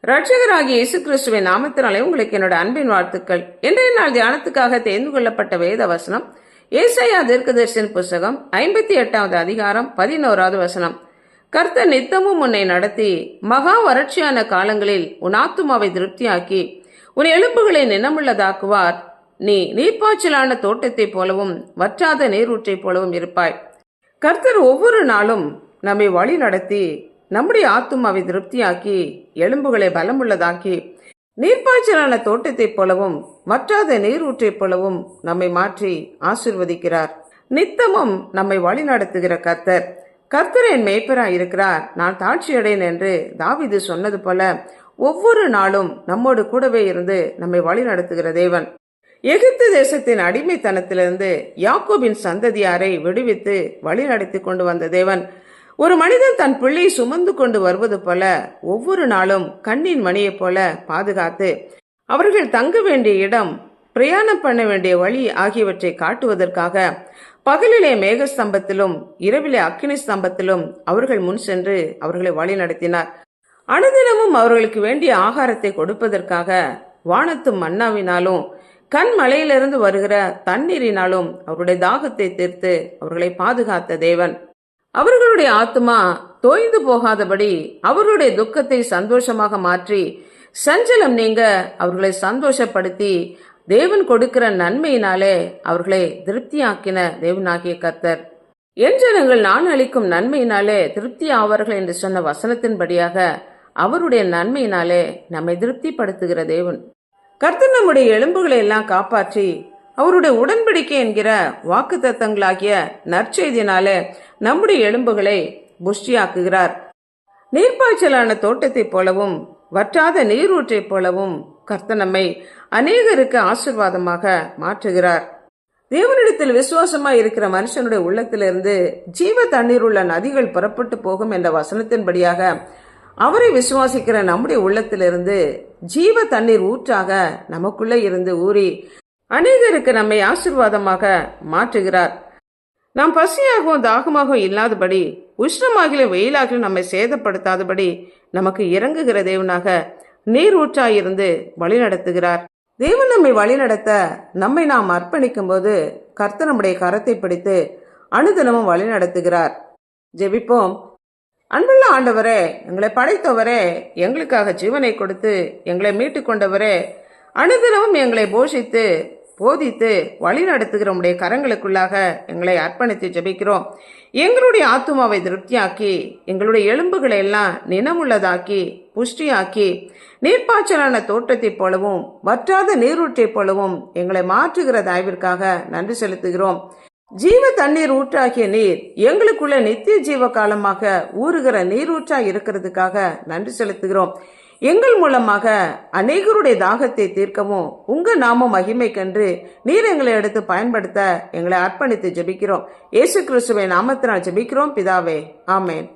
ரட்சகராகிய இயேசு கிறிஸ்துவின் நாமத்தினாலே உங்களுக்கு என்னோட அன்பின் வாழ்த்துக்கள். இன்றைய நாள் தியானத்துக்காக தேர்ந்து கொள்ளப்பட்ட வேத வசனம் ஏசாயா தீர்க்கதரிசியின் புஸ்தகம் 58வது அதிகாரம் 11வது வசனம். கர்த்தர் நித்தமும் உன்னை நடத்தி மகா வறட்சியான காலங்களில் உன் ஆத்துமாவை திருப்தியாக்கி உன் எலும்புகளை நினமுள்ளதாக்குவார். நீ நீர்ப்பாய்ச்சலான தோட்டத்தைப் போலவும் வற்றாத நீரூற்றைப் போலவும் இருப்பாய். கர்த்தர் ஒவ்வொரு நாளும் நம்மை வழி நடத்தி நம்முடைய ஆத்துமாவை திருப்தியாக்கி எலும்புகளை பலமுள்ளதாக்கி நீர்ப்பாய்ச்சலான தோட்டத்தைப் போலவும் வற்றாத நீரூற்றைப் போலவும் நம்மை மாற்றி ஆசிர்வதிக்கிறார். நித்தமும் நம்மை வழி நடத்துகிற கர்த்தர் என் மேய்ப்பராய் இருக்கிறார், நான் தாழ்ச்சியடையேன் என்று தாவீது சொன்னது போல ஒவ்வொரு நாளும் நம்மோடு கூடவே இருந்து நம்மை வழி நடத்துகிற தேவன். எகிப்து தேசத்தின் அடிமைத்தனத்திலிருந்து யாக்கோபின் சந்ததியாரை விடுவித்து வழி நடத்தி கொண்டு வந்த தேவன் ஒரு மனிதன் தன் பிள்ளை சுமந்து கொண்டு வருவது போல ஒவ்வொரு நாளும் கண்ணின் மணியை போல பாதுகாத்து அவர்கள் தங்க வேண்டிய இடம், பிரயாணம் பண்ண வேண்டிய வழி ஆகியவற்றை காட்டுவதற்காக பகலிலே மேகஸ்தம்பத்திலும் இரவிலே அக்கினி ஸ்தம்பத்திலும் அவர்கள் முன் சென்று அவர்களை வழி நடத்தினார். அனுதினமும் அவர்களுக்கு வேண்டிய ஆகாரத்தை கொடுப்பதற்காக வானத்து மன்னாவினாலும் கண் மலையிலிருந்து வருகிற தண்ணீரினாலும் அவருடைய தாகத்தை தீர்த்து அவர்களை பாதுகாத்த தேவன். அவர்களுடைய ஆத்மா தோய்ந்து போகாதபடி அவர்களுடைய துக்கத்தை சந்தோஷமாக மாற்றி சஞ்சலம் நீங்க அவர்களை சந்தோஷப்படுத்தி தேவன் கொடுக்கிற நன்மையினாலே அவர்களை திருப்தியாக்கின தேவனாகிய கர்த்தர். என் ஜனங்கள் நான் அளிக்கும் நன்மையினாலே திருப்தி ஆவார்கள் என்று சொன்ன வசனத்தின்படியாக அவருடைய நன்மையினாலே நம்மை திருப்திப்படுத்துகிற தேவன். கர்த்தர் நம்முடைய எலும்புகளை எல்லாம் காப்பாற்றி அவருடைய உடன்படிக்கை என்கிற வாக்கு தத்தங்களாகிய நற்செய்தினாலே நம்முடைய எலும்புகளை புஷ்டியாக்குகிறார். நீர்ப்பாய்ச்சலான தோட்டத்தைப் போலவும் வற்றாத நீரூற்றைப் போலவும் கர்த்தர் நம்மை அநேகருக்கு ஆசீர்வாதமாக மாற்றுகிறார். தேவனிடத்தில் விசுவாசமாய் இருக்கிற மனுஷனுடைய உள்ளத்திலிருந்து ஜீவ தண்ணீர் உள்ள நதிகள் புறப்பட்டு போகும் என்ற வசனத்தின்படியாக அவரை விசுவாசிக்கிற நம்முடைய உள்ளத்திலிருந்து ஜீவ தண்ணீர் ஊற்றாக நமக்குள்ளே இருந்து ஊறி அநேகருக்கு நம்மை ஆசீர்வாதமாக மாற்றுகிறார். நாம் பசியாகவும் தாகமாகவும் இல்லாதபடி உஷ்ணமாகில வெயிலாகில நம்மை சேதப்படுத்தாதபடி நமக்கு இறங்குகிற தேவனாக நீர் ஊற்றாயிருந்து வழி நடத்துகிறார். தேவன் நம்மை வழி நடத்த நம்மை நாம் அர்ப்பணிக்கும் போது கர்த்தர் நம்முடைய கரத்தை பிடித்து அனுதினமும் வழி நடத்துகிறார். ஜெபிப்போம். அன்புள்ள ஆண்டவரே, எங்களை படைத்தவரே, எங்களுக்காக ஜீவனை கொடுத்து எங்களை மீட்டு கொண்டவரே, அனுதினமும் எங்களை போஷித்து போதித்து வழி நடத்துகிற உடைய கரங்களுக்குள்ளாக எங்களை அர்ப்பணித்து ஜெபிக்கிறோம். எங்களுடைய ஆத்துமாவை திருப்தியாக்கி எங்களுடைய எலும்புகளை எல்லாம் நினமுள்ளதாக்கி புஷ்டியாக்கி நீர்ப்பாய்ச்சலான தோட்டத்தைப் போலவும் வற்றாத நீரூற்றைப் போலவும் எங்களை மாற்றுகிற தயவிற்காக நன்றி செலுத்துகிறோம். ஜீவ தண்ணீர் ஊற்றாகிய நீர் எங்களுக்குள்ள நித்திய ஜீவ காலமாக ஊறுகிற நீரூற்றாய் இருக்கிறதுக்காக நன்றி செலுத்துகிறோம். எங்கள் மூலமாக அநேகருடைய தாகத்தை தீர்க்கவும் உங்க நாம மகிமைக்கென்று நீர் எங்களை எடுத்து பயன்படுத்த எங்களை அர்ப்பணித்து ஜெபிக்கிறோம். இயேசு கிறிஸ்துவின் நாமத்தினால் ஜெபிக்கிறோம் பிதாவே, ஆமேன்.